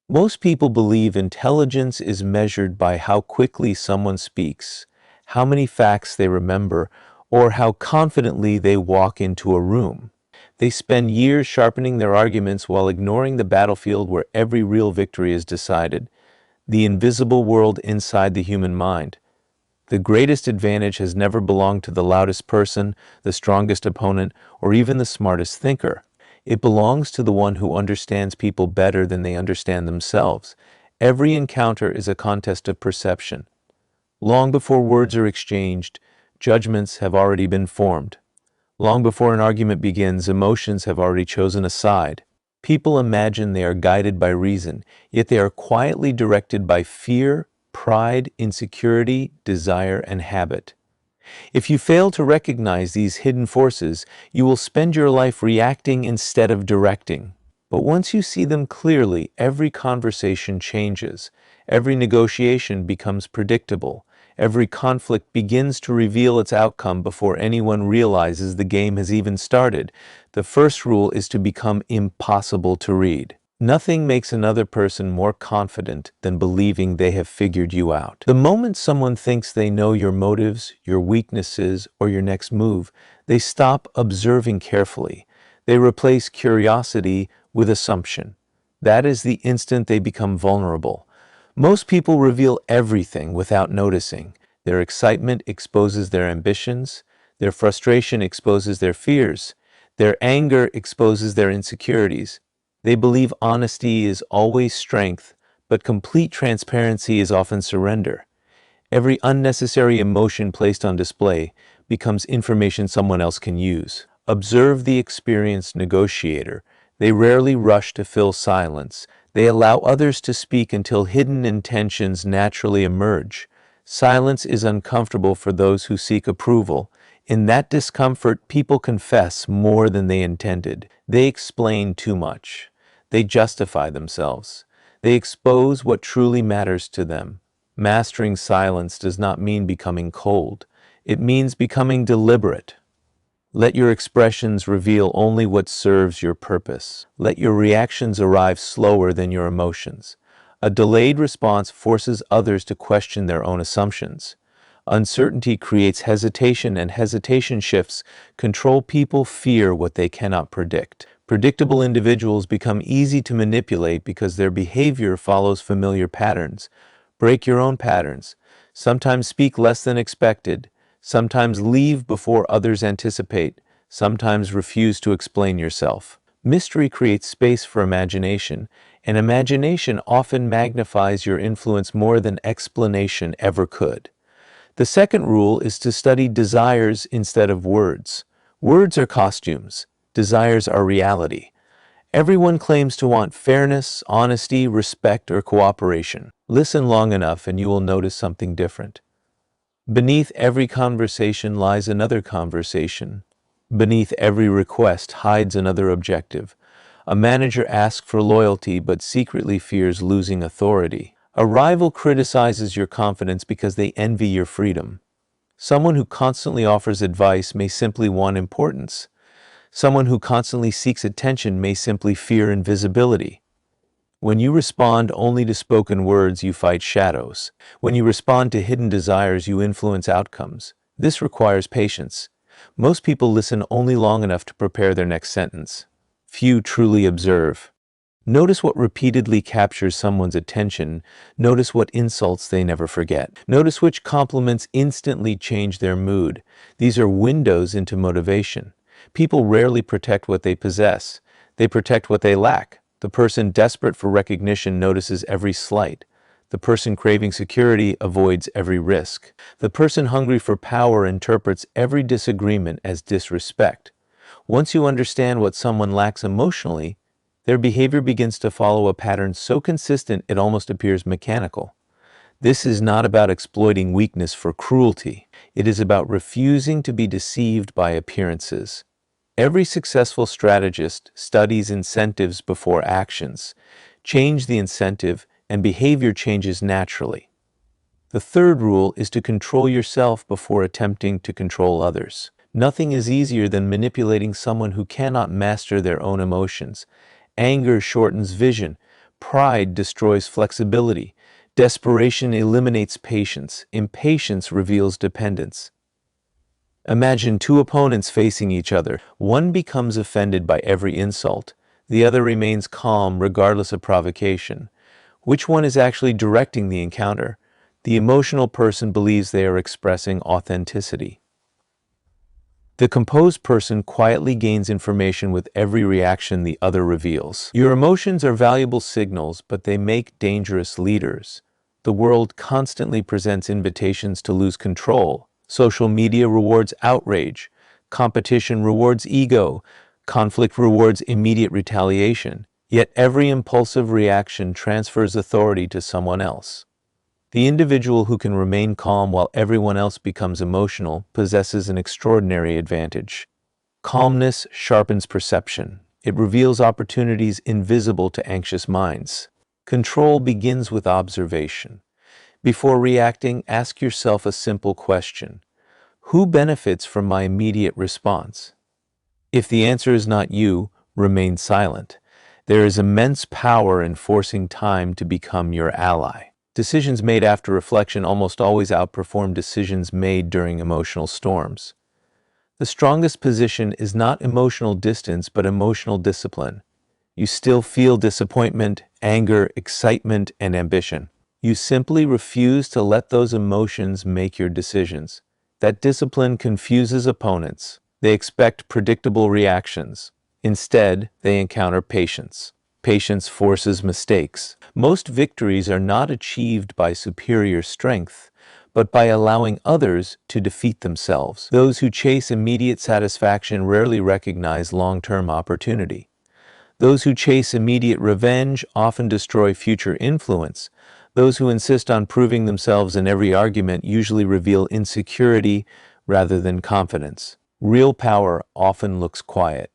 Most people believe intelligence is measured by how quickly someone speaks, how many facts they remember, or how confidently they walk into a room. They spend years sharpening their arguments while ignoring the battlefield where every real victory is decided, the invisible world inside the human mind. The greatest advantage has never belonged to the loudest person, the strongest opponent, or even the smartest thinker. It belongs to the one who understands people better than they understand themselves. Every encounter is a contest of perception. Long before words are exchanged, judgments have already been formed. Long before an argument begins, emotions have already chosen a side. People imagine they are guided by reason, yet they are quietly directed by fear, pride, insecurity, desire, and habit. If you fail to recognize these hidden forces, you will spend your life reacting instead of directing. But once you see them clearly, every conversation changes. Every negotiation becomes predictable. Every conflict begins to reveal its outcome before anyone realizes the game has even started. The first rule is to become impossible to read. Nothing makes another person more confident than believing they have figured you out. The moment someone thinks they know your motives, your weaknesses, or your next move, they stop observing carefully. They replace curiosity with assumption. That is the instant they become vulnerable. Most people reveal everything without noticing. Their excitement exposes their ambitions. Their frustration exposes their fears. Their anger exposes their insecurities. They believe honesty is always strength, but complete transparency is often surrender. Every unnecessary emotion placed on display becomes information someone else can use. Observe the experienced negotiator. They rarely rush to fill silence. They allow others to speak until hidden intentions naturally emerge. Silence is uncomfortable for those who seek approval. In that discomfort, people confess more than they intended. They explain too much. They justify themselves. They expose what truly matters to them. Mastering silence does not mean becoming cold. It means becoming deliberate. Let your expressions reveal only what serves your purpose. Let your reactions arrive slower than your emotions. A delayed response forces others to question their own assumptions. Uncertainty creates hesitation, and hesitation shifts control. People fear what they cannot predict. Predictable individuals become easy to manipulate because their behavior follows familiar patterns. Break your own patterns. Sometimes speak less than expected. Sometimes leave before others anticipate. Sometimes refuse to explain yourself. Mystery creates space for imagination, and imagination often magnifies your influence more than explanation ever could. The second rule is to study desires instead of words. Words are costumes. Desires are reality. Everyone claims to want fairness, honesty, respect, or cooperation. Listen long enough and you will notice something different. Beneath every conversation lies another conversation. Beneath every request hides another objective. A manager asks for loyalty but secretly fears losing authority. A rival criticizes your confidence because they envy your freedom. Someone who constantly offers advice may simply want importance. Someone who constantly seeks attention may simply fear invisibility. When you respond only to spoken words, you fight shadows. When you respond to hidden desires, you influence outcomes. This requires patience. Most people listen only long enough to prepare their next sentence. Few truly observe. Notice what repeatedly captures someone's attention. Notice what insults they never forget. Notice which compliments instantly change their mood. These are windows into motivation. People rarely protect what they possess. They protect what they lack. The person desperate for recognition notices every slight. The person craving security avoids every risk. The person hungry for power interprets every disagreement as disrespect. Once you understand what someone lacks emotionally, their behavior begins to follow a pattern so consistent it almost appears mechanical. This is not about exploiting weakness for cruelty. It is about refusing to be deceived by appearances. Every successful strategist studies incentives before actions. Change the incentive, and behavior changes naturally. The third rule is to control yourself before attempting to control others. Nothing is easier than manipulating someone who cannot master their own emotions. Anger shortens vision, Pride destroys flexibility. Desperation eliminates patience. Impatience reveals dependence. Imagine two opponents facing each other. One becomes offended by every insult. The other remains calm regardless of provocation. Which one is actually directing the encounter? The emotional person believes they are expressing authenticity. The composed person quietly gains information with every reaction the other reveals. Your emotions are valuable signals, but they make dangerous leaders. The world constantly presents invitations to lose control. Social media rewards outrage. Competition rewards ego. Conflict rewards immediate retaliation. Yet every impulsive reaction transfers authority to someone else. The individual who can remain calm while everyone else becomes emotional possesses an extraordinary advantage. Calmness sharpens perception. It reveals opportunities invisible to anxious minds. Control begins with observation. Before reacting, ask yourself a simple question. Who benefits from my immediate response? If the answer is not you, remain silent. There is immense power in forcing time to become your ally. Decisions made after reflection almost always outperform decisions made during emotional storms. The strongest position is not emotional distance, but emotional discipline. You still feel disappointment, anger, excitement, and ambition. You simply refuse to let those emotions make your decisions. That discipline confuses opponents. They expect predictable reactions. Instead, they encounter patience. Patience forces mistakes. Most victories are not achieved by superior strength, but by allowing others to defeat themselves. Those who chase immediate satisfaction rarely recognize long-term opportunity. Those who chase immediate revenge often destroy future influence. Those who insist on proving themselves in every argument usually reveal insecurity rather than confidence. Real power often looks quiet.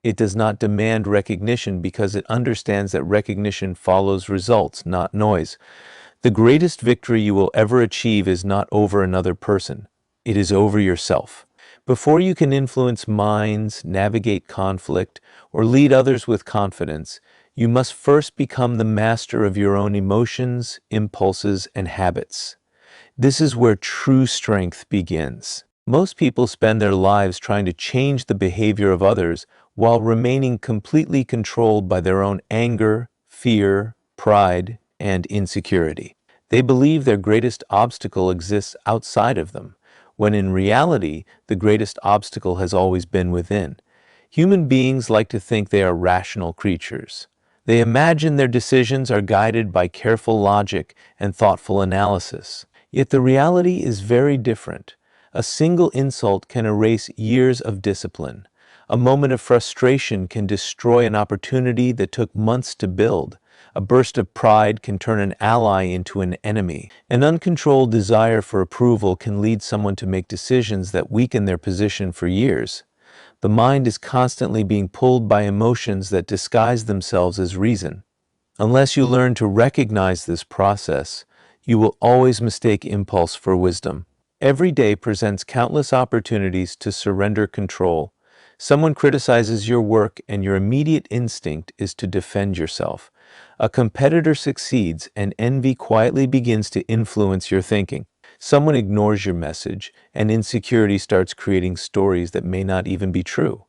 It does not demand recognition because it understands that recognition follows results, not noise. The greatest victory you will ever achieve is not over another person. It is over yourself. Before you can influence minds, navigate conflict, or lead others with confidence, you must first become the master of your own emotions, impulses, and habits. This is where true strength begins. Most people spend their lives trying to change the behavior of others while remaining completely controlled by their own anger, fear, pride, and insecurity. They believe their greatest obstacle exists outside of them, when in reality, the greatest obstacle has always been within. Human beings like to think they are rational creatures. They imagine their decisions are guided by careful logic and thoughtful analysis. Yet the reality is very different. A single insult can erase years of discipline. A moment of frustration can destroy an opportunity that took months to build. A burst of pride can turn an ally into an enemy. An uncontrolled desire for approval can lead someone to make decisions that weaken their position for years. The mind is constantly being pulled by emotions that disguise themselves as reason. Unless you learn to recognize this process, you will always mistake impulse for wisdom. Every day presents countless opportunities to surrender control. Someone criticizes your work and your immediate instinct is to defend yourself. A competitor succeeds and envy quietly begins to influence your thinking. Someone ignores your message and insecurity starts creating stories that may not even be true.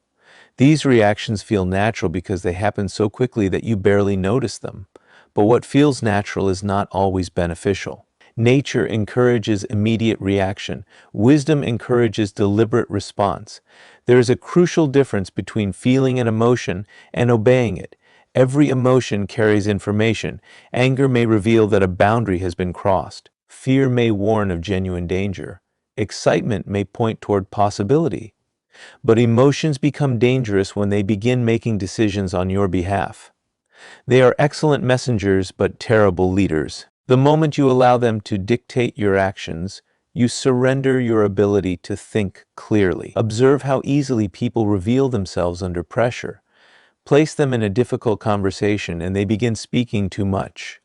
These reactions feel natural because they happen so quickly that you barely notice them. But what feels natural is not always beneficial. Nature encourages immediate reaction. Wisdom encourages deliberate response. There is a crucial difference between feeling an emotion and obeying it. Every emotion carries information. Anger may reveal that a boundary has been crossed. Fear may warn of genuine danger. Excitement may point toward possibility. But emotions become dangerous when they begin making decisions on your behalf. They are excellent messengers but terrible leaders. The moment you allow them to dictate your actions, you surrender your ability to think clearly. Observe how easily people reveal themselves under pressure. Place them in a difficult conversation and they begin speaking too much.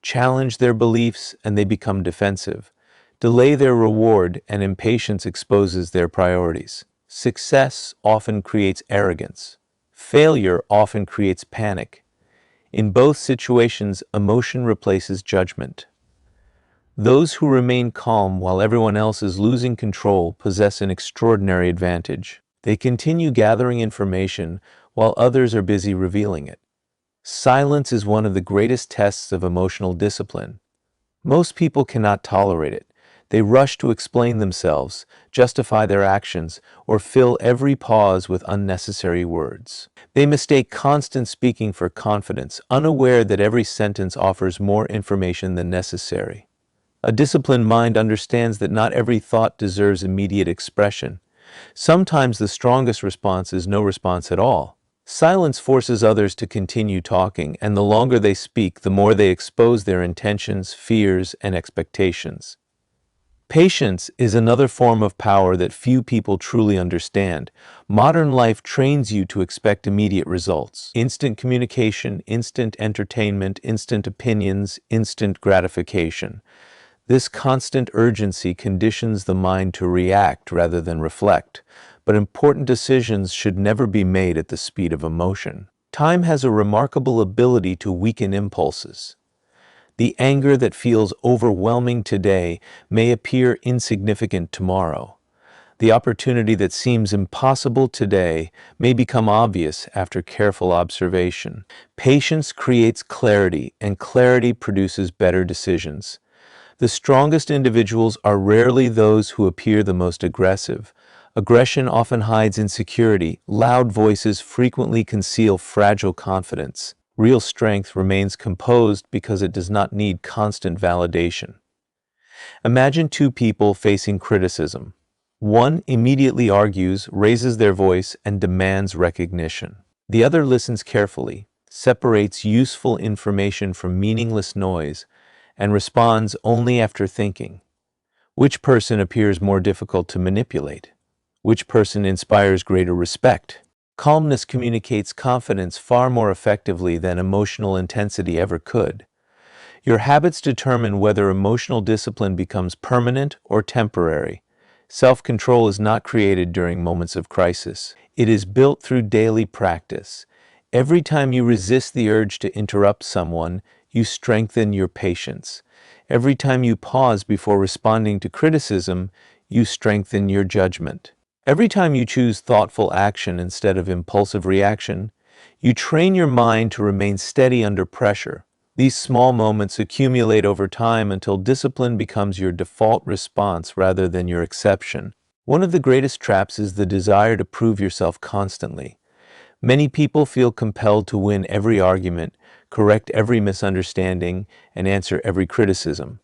Challenge their beliefs and they become defensive. Delay their reward and impatience exposes their priorities. Success often creates arrogance. Failure often creates panic. In both situations, emotion replaces judgment. Those who remain calm while everyone else is losing control possess an extraordinary advantage. They continue gathering information while others are busy revealing it. Silence is one of the greatest tests of emotional discipline. Most people cannot tolerate it. They rush to explain themselves, justify their actions, or fill every pause with unnecessary words. They mistake constant speaking for confidence, unaware that every sentence offers more information than necessary. A disciplined mind understands that not every thought deserves immediate expression. Sometimes the strongest response is no response at all. Silence forces others to continue talking, and the longer they speak, the more they expose their intentions, fears, and expectations. Patience is another form of power that few people truly understand. Modern life trains you to expect immediate results. Instant communication, instant entertainment, instant opinions, instant gratification. This constant urgency conditions the mind to react rather than reflect, but important decisions should never be made at the speed of emotion. Time has a remarkable ability to weaken impulses. The anger that feels overwhelming today may appear insignificant tomorrow. The opportunity that seems impossible today may become obvious after careful observation. Patience creates clarity, and clarity produces better decisions. The strongest individuals are rarely those who appear the most aggressive. Aggression often hides insecurity. Loud voices frequently conceal fragile confidence. Real strength remains composed because it does not need constant validation. Imagine two people facing criticism. One immediately argues, raises their voice, and demands recognition. The other listens carefully, separates useful information from meaningless noise, and responds only after thinking. Which person appears more difficult to manipulate? Which person inspires greater respect? Calmness communicates confidence far more effectively than emotional intensity ever could. Your habits determine whether emotional discipline becomes permanent or temporary. Self-control is not created during moments of crisis. It is built through daily practice. Every time you resist the urge to interrupt someone, you strengthen your patience. Every time you pause before responding to criticism, you strengthen your judgment. Every time you choose thoughtful action instead of impulsive reaction, you train your mind to remain steady under pressure. These small moments accumulate over time until discipline becomes your default response rather than your exception. One of the greatest traps is the desire to prove yourself constantly. Many people feel compelled to win every argument, correct every misunderstanding, and answer every criticism.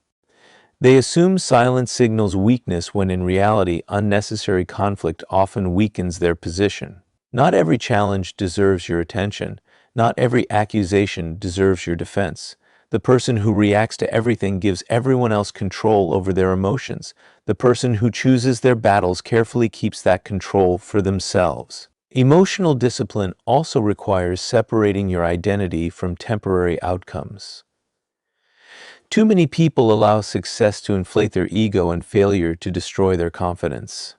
They assume silence signals weakness when in reality, unnecessary conflict often weakens their position. Not every challenge deserves your attention. Not every accusation deserves your defense. The person who reacts to everything gives everyone else control over their emotions. The person who chooses their battles carefully keeps that control for themselves. Emotional discipline also requires separating your identity from temporary outcomes. Too many people allow success to inflate their ego and failure to destroy their confidence.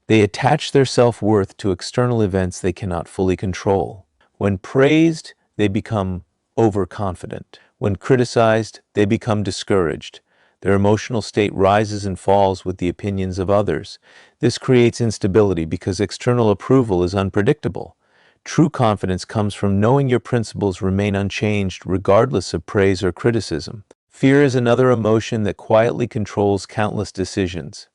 They attach their self-worth to external events they cannot fully control. When praised, they become overconfident. When criticized, they become discouraged. Their emotional state rises and falls with the opinions of others. This creates instability because external approval is unpredictable. True confidence comes from knowing your principles remain unchanged regardless of praise or criticism. Fear is another emotion that quietly controls countless decisions.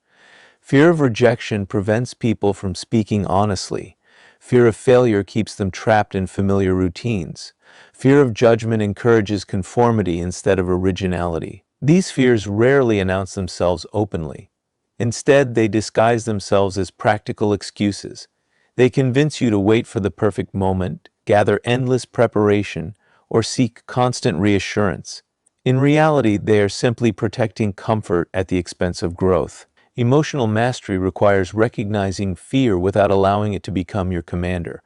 Fear of rejection prevents people from speaking honestly. Fear of failure keeps them trapped in familiar routines. Fear of judgment encourages conformity instead of originality. These fears rarely announce themselves openly. Instead, they disguise themselves as practical excuses. They convince you to wait for the perfect moment, gather endless preparation, or seek constant reassurance. In reality, they are simply protecting comfort at the expense of growth. Emotional mastery requires recognizing fear without allowing it to become your commander.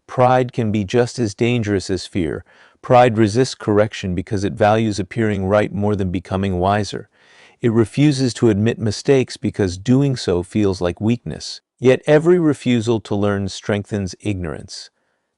Pride can be just as dangerous as fear. Pride resists correction because it values appearing right more than becoming wiser. It refuses to admit mistakes because doing so feels like weakness. Yet every refusal to learn strengthens ignorance.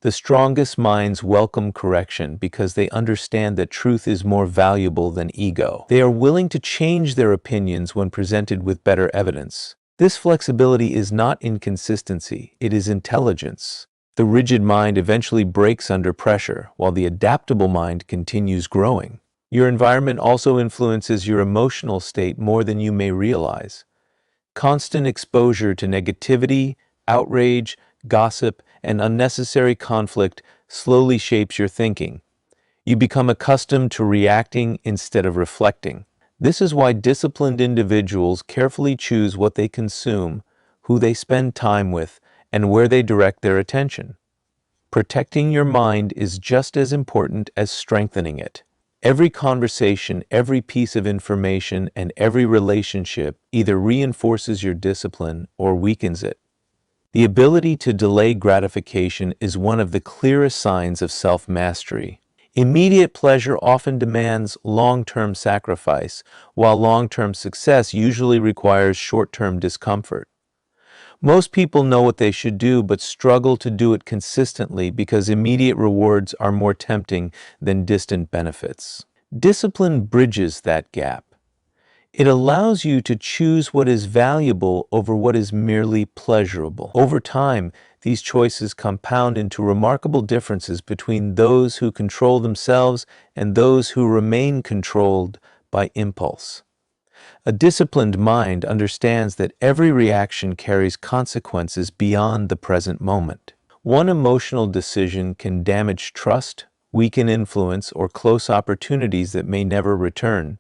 The strongest minds welcome correction because they understand that truth is more valuable than ego. They are willing to change their opinions when presented with better evidence. This flexibility is not inconsistency, it is intelligence. The rigid mind eventually breaks under pressure, while the adaptable mind continues growing. Your environment also influences your emotional state more than you may realize. Constant exposure to negativity, outrage, gossip, and unnecessary conflict slowly shapes your thinking. You become accustomed to reacting instead of reflecting. This is why disciplined individuals carefully choose what they consume, who they spend time with, and where they direct their attention. Protecting your mind is just as important as strengthening it. Every conversation, every piece of information, and every relationship either reinforces your discipline or weakens it. The ability to delay gratification is one of the clearest signs of self-mastery. Immediate pleasure often demands long-term sacrifice, while long-term success usually requires short-term discomfort. Most people know what they should do but struggle to do it consistently because immediate rewards are more tempting than distant benefits. Discipline bridges that gap. It allows you to choose what is valuable over what is merely pleasurable. Over time, these choices compound into remarkable differences between those who control themselves and those who remain controlled by impulse. A disciplined mind understands that every reaction carries consequences beyond the present moment. One emotional decision can damage trust, weaken influence, or close opportunities that may never return.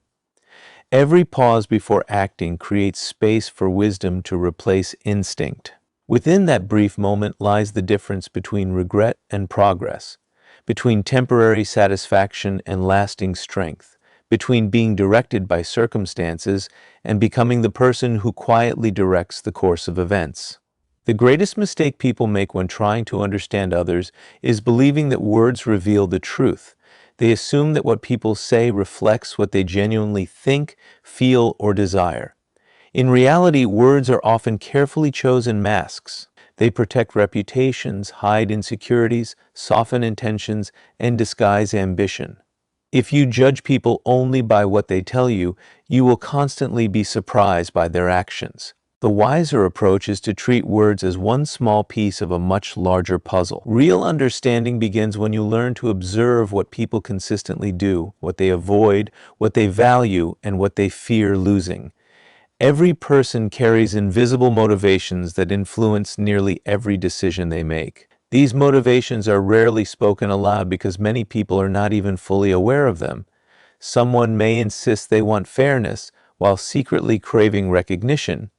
Every pause before acting creates space for wisdom to replace instinct. Within that brief moment lies the difference between regret and progress, between temporary satisfaction and lasting strength, between being directed by circumstances and becoming the person who quietly directs the course of events. The greatest mistake people make when trying to understand others is believing that words reveal the truth. They assume that what people say reflects what they genuinely think, feel, or desire. In reality, words are often carefully chosen masks. They protect reputations, hide insecurities, soften intentions, and disguise ambition. If you judge people only by what they tell you, you will constantly be surprised by their actions. The wiser approach is to treat words as one small piece of a much larger puzzle. Real understanding begins when you learn to observe what people consistently do, what they avoid, what they value, and what they fear losing. Every person carries invisible motivations that influence nearly every decision they make. These motivations are rarely spoken aloud because many people are not even fully aware of them. Someone may insist they want fairness while secretly craving recognition.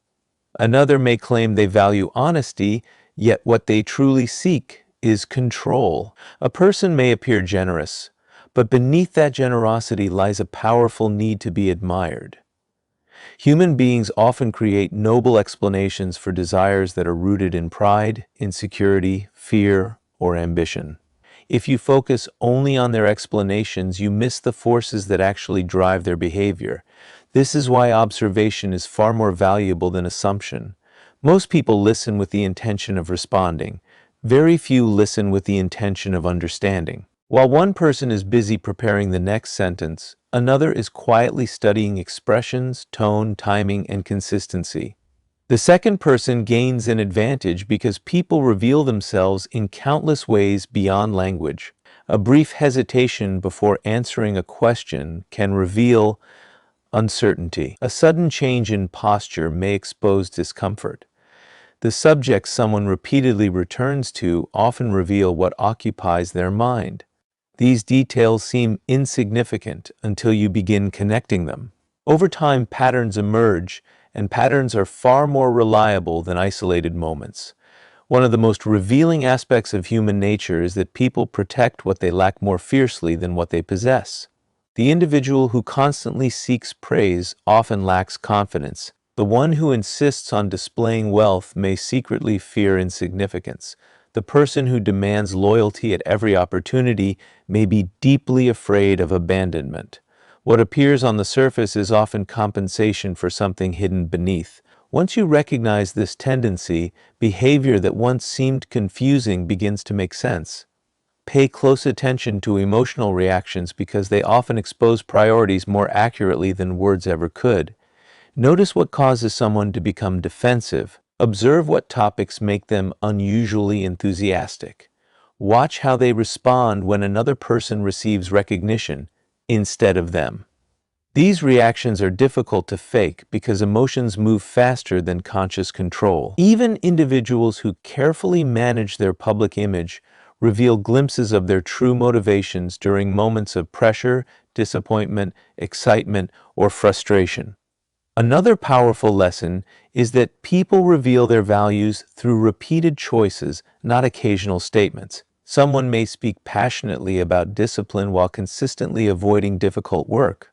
Another may claim they value honesty, yet what they truly seek is control. A person may appear generous, but beneath that generosity lies a powerful need to be admired. Human beings often create noble explanations for desires that are rooted in pride, insecurity, fear, or ambition. If you focus only on their explanations, you miss the forces that actually drive their behavior. This is why observation is far more valuable than assumption. Most people listen with the intention of responding. Very few listen with the intention of understanding. While one person is busy preparing the next sentence, another is quietly studying expressions, tone, timing, and consistency. The second person gains an advantage because people reveal themselves in countless ways beyond language. A brief hesitation before answering a question can reveal uncertainty. A sudden change in posture may expose discomfort. The subjects someone repeatedly returns to often reveal what occupies their mind. These details seem insignificant until you begin connecting them. Over time, patterns emerge, and patterns are far more reliable than isolated moments. One of the most revealing aspects of human nature is that people protect what they lack more fiercely than what they possess. The individual who constantly seeks praise often lacks confidence. The one who insists on displaying wealth may secretly fear insignificance. The person who demands loyalty at every opportunity may be deeply afraid of abandonment. What appears on the surface is often compensation for something hidden beneath. Once you recognize this tendency, behavior that once seemed confusing begins to make sense. Pay close attention to emotional reactions because they often expose priorities more accurately than words ever could. Notice what causes someone to become defensive. Observe what topics make them unusually enthusiastic. Watch how they respond when another person receives recognition instead of them. These reactions are difficult to fake because emotions move faster than conscious control. Even individuals who carefully manage their public image reveal glimpses of their true motivations during moments of pressure, disappointment, excitement, or frustration. Another powerful lesson is that people reveal their values through repeated choices, not occasional statements. Someone may speak passionately about discipline while consistently avoiding difficult work.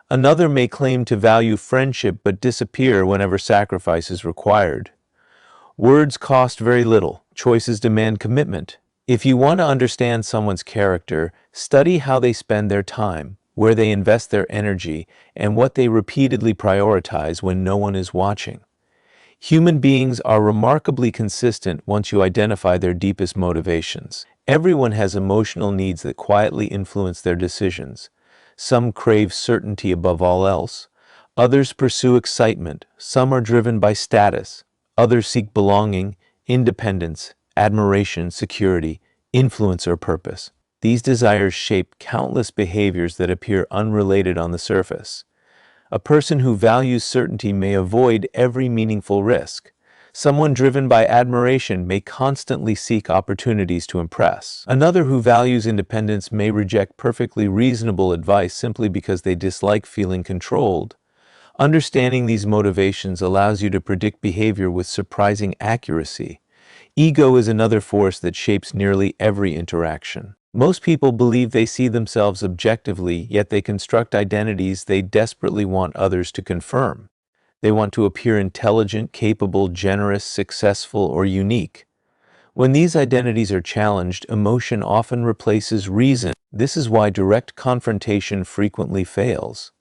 Another may claim to value friendship but disappear whenever sacrifice is required. Words cost very little. Choices demand commitment. If you want to understand someone's character, study how they spend their time, where they invest their energy, and what they repeatedly prioritize when no one is watching. Human beings are remarkably consistent once you identify their deepest motivations. Everyone has emotional needs that quietly influence their decisions. Some crave certainty above all else. Others pursue excitement. Some are driven by status. Others seek belonging, independence, admiration, security, influence, or purpose. These desires shape countless behaviors that appear unrelated on the surface. A person who values certainty may avoid every meaningful risk. Someone driven by admiration may constantly seek opportunities to impress. Another who values independence may reject perfectly reasonable advice simply because they dislike feeling controlled. Understanding these motivations allows you to predict behavior with surprising accuracy. Ego is another force that shapes nearly every interaction. Most people believe they see themselves objectively, yet they construct identities they desperately want others to confirm. They want to appear intelligent, capable, generous, successful, or unique. When these identities are challenged, emotion often replaces reason. This is why direct confrontation frequently fails.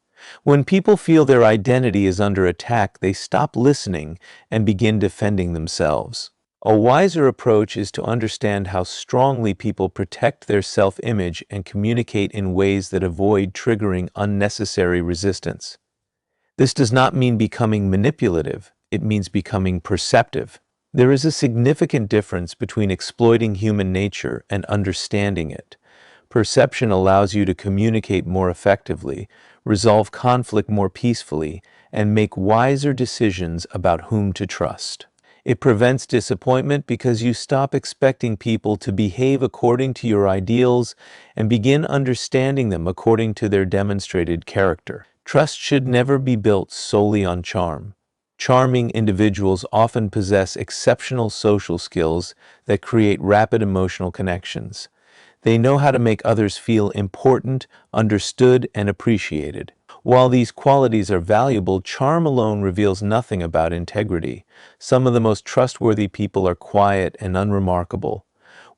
When people feel their identity is under attack, they stop listening and begin defending themselves. A wiser approach is to understand how strongly people protect their self-image and communicate in ways that avoid triggering unnecessary resistance. This does not mean becoming manipulative, it means becoming perceptive. There is a significant difference between exploiting human nature and understanding it. Perception allows you to communicate more effectively, resolve conflict more peacefully, and make wiser decisions about whom to trust. It prevents disappointment because you stop expecting people to behave according to your ideals and begin understanding them according to their demonstrated character. Trust should never be built solely on charm. Charming individuals often possess exceptional social skills that create rapid emotional connections. They know how to make others feel important, understood, and appreciated. While these qualities are valuable, charm alone reveals nothing about integrity. Some of the most trustworthy people are quiet and unremarkable,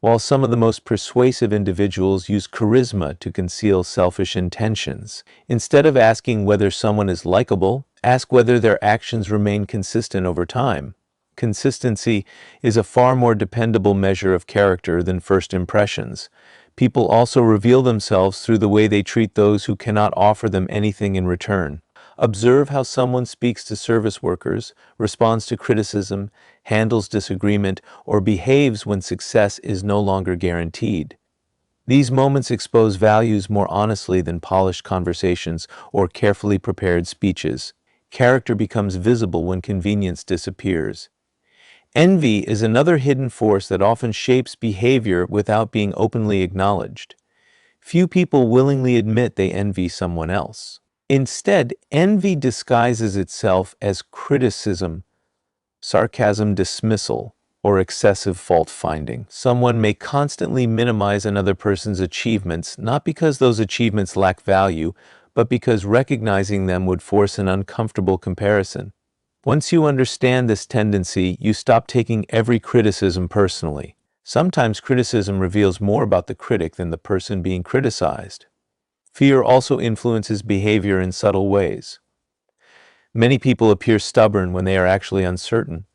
while some of the most persuasive individuals use charisma to conceal selfish intentions. Instead of asking whether someone is likable, ask whether their actions remain consistent over time. Consistency is a far more dependable measure of character than first impressions. People also reveal themselves through the way they treat those who cannot offer them anything in return. Observe how someone speaks to service workers, responds to criticism, handles disagreement, or behaves when success is no longer guaranteed. These moments expose values more honestly than polished conversations or carefully prepared speeches. Character becomes visible when convenience disappears. Envy is another hidden force that often shapes behavior without being openly acknowledged. Few people willingly admit they envy someone else. Instead, envy disguises itself as criticism, sarcasm, dismissal, or excessive fault-finding. Someone may constantly minimize another person's achievements, not because those achievements lack value, but because recognizing them would force an uncomfortable comparison. Once you understand this tendency, you stop taking every criticism personally. Sometimes criticism reveals more about the critic than the person being criticized. Fear also influences behavior in subtle ways. Many people appear stubborn when they are actually uncertain.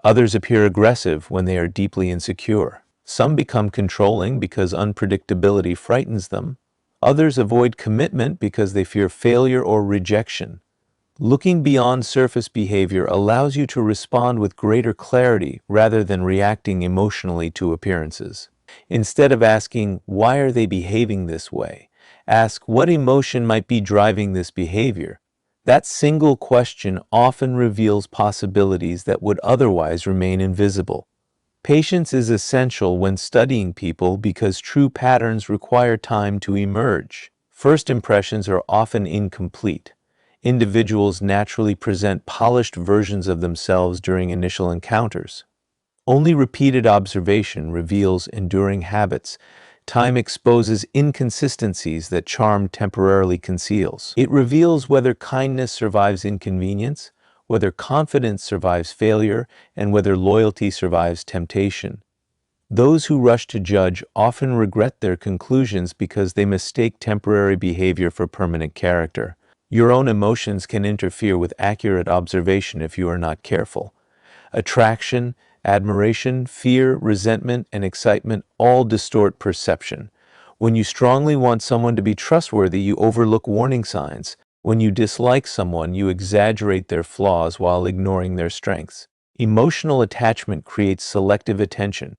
Others appear aggressive when they are deeply insecure. Some become controlling because unpredictability frightens them. Others avoid commitment because they fear failure or rejection. Looking beyond surface behavior allows you to respond with greater clarity rather than reacting emotionally to appearances. Instead of asking, "Why are they behaving this way?" ask, "What emotion might be driving this behavior?" That single question often reveals possibilities that would otherwise remain invisible. Patience is essential when studying people because true patterns require time to emerge. First impressions are often incomplete. Individuals naturally present polished versions of themselves during initial encounters. Only repeated observation reveals enduring habits. Time exposes inconsistencies that charm temporarily conceals. It reveals whether kindness survives inconvenience, whether confidence survives failure, and whether loyalty survives temptation. Those who rush to judge often regret their conclusions because they mistake temporary behavior for permanent character. Your own emotions can interfere with accurate observation if you are not careful. Attraction, admiration, fear, resentment, and excitement all distort perception. When you strongly want someone to be trustworthy, you overlook warning signs. When you dislike someone, you exaggerate their flaws while ignoring their strengths. Emotional attachment creates selective attention.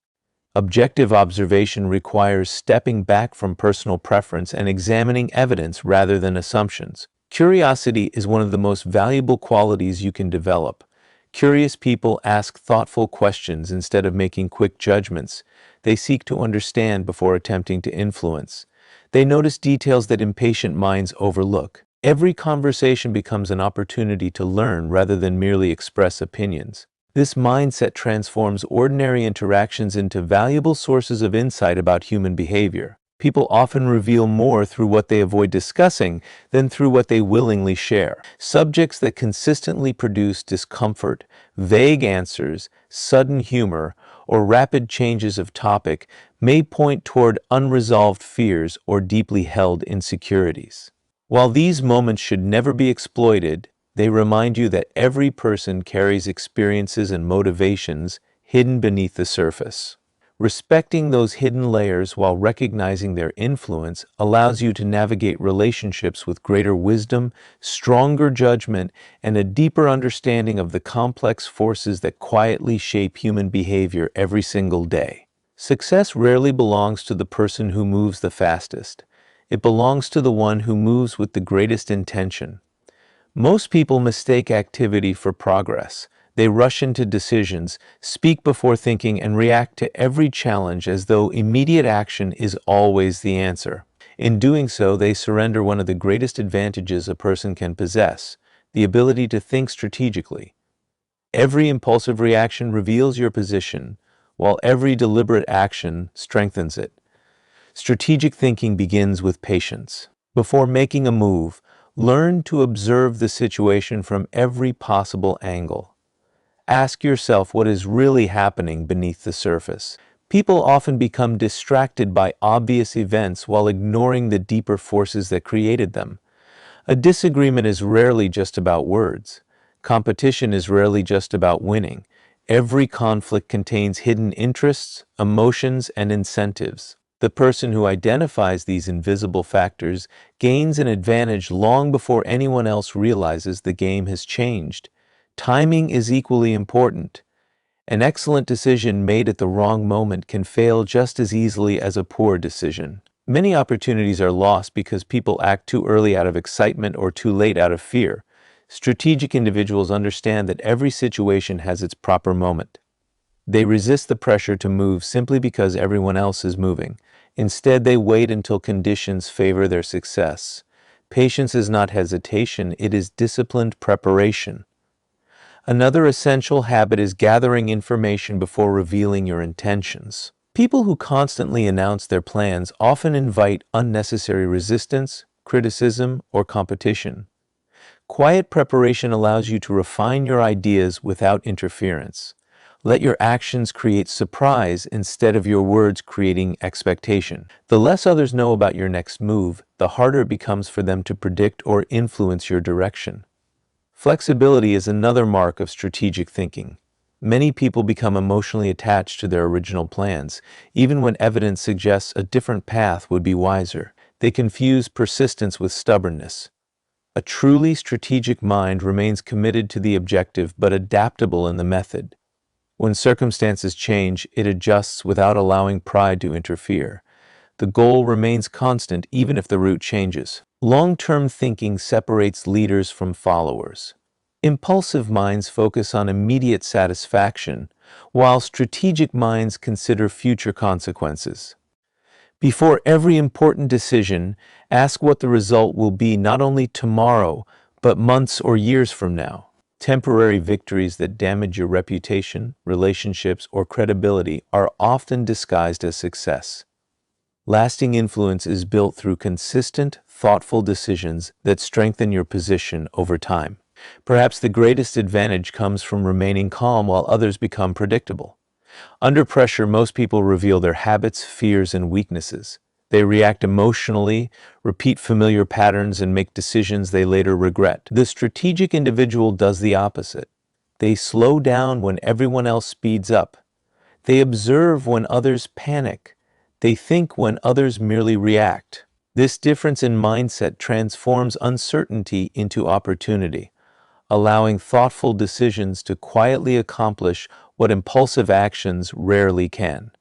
Objective observation requires stepping back from personal preference and examining evidence rather than assumptions. Curiosity is one of the most valuable qualities you can develop. Curious people ask thoughtful questions instead of making quick judgments. They seek to understand before attempting to influence. They notice details that impatient minds overlook. Every conversation becomes an opportunity to learn rather than merely express opinions. This mindset transforms ordinary interactions into valuable sources of insight about human behavior. People often reveal more through what they avoid discussing than through what they willingly share. Subjects that consistently produce discomfort, vague answers, sudden humor, or rapid changes of topic may point toward unresolved fears or deeply held insecurities. While these moments should never be exploited, they remind you that every person carries experiences and motivations hidden beneath the surface. Respecting those hidden layers while recognizing their influence allows you to navigate relationships with greater wisdom, stronger judgment, and a deeper understanding of the complex forces that quietly shape human behavior every single day. Success rarely belongs to the person who moves the fastest. It belongs to the one who moves with the greatest intention. Most people mistake activity for progress. They rush into decisions, speak before thinking, and react to every challenge as though immediate action is always the answer. In doing so, they surrender one of the greatest advantages a person can possess, the ability to think strategically. Every impulsive reaction reveals your position, while every deliberate action strengthens it. Strategic thinking begins with patience. Before making a move, learn to observe the situation from every possible angle. Ask yourself what is really happening beneath the surface. People often become distracted by obvious events while ignoring the deeper forces that created them. A disagreement is rarely just about words. Competition is rarely just about winning. Every conflict contains hidden interests, emotions, and incentives. The person who identifies these invisible factors gains an advantage long before anyone else realizes the game has changed. Timing is equally important. An excellent decision made at the wrong moment can fail just as easily as a poor decision. Many opportunities are lost because people act too early out of excitement or too late out of fear. Strategic individuals understand that every situation has its proper moment. They resist the pressure to move simply because everyone else is moving. Instead, they wait until conditions favor their success. Patience is not hesitation, it is disciplined preparation. Another essential habit is gathering information before revealing your intentions. People who constantly announce their plans often invite unnecessary resistance, criticism, or competition. Quiet preparation allows you to refine your ideas without interference. Let your actions create surprise instead of your words creating expectation. The less others know about your next move, the harder it becomes for them to predict or influence your direction. Flexibility is another mark of strategic thinking. Many people become emotionally attached to their original plans, even when evidence suggests a different path would be wiser. They confuse persistence with stubbornness. A truly strategic mind remains committed to the objective but adaptable in the method. When circumstances change, it adjusts without allowing pride to interfere. The goal remains constant even if the route changes. Long-term thinking separates leaders from followers. Impulsive minds focus on immediate satisfaction, while strategic minds consider future consequences. Before every important decision, ask what the result will be not only tomorrow, but months or years from now. Temporary victories that damage your reputation, relationships, or credibility are often disguised as success. Lasting influence is built through consistent, thoughtful decisions that strengthen your position over time. Perhaps the greatest advantage comes from remaining calm while others become predictable. Under pressure, most people reveal their habits, fears, and weaknesses. They react emotionally, repeat familiar patterns, and make decisions they later regret. The strategic individual does the opposite. They slow down when everyone else speeds up. They observe when others panic. They think when others merely react. This difference in mindset transforms uncertainty into opportunity, allowing thoughtful decisions to quietly accomplish what impulsive actions rarely can.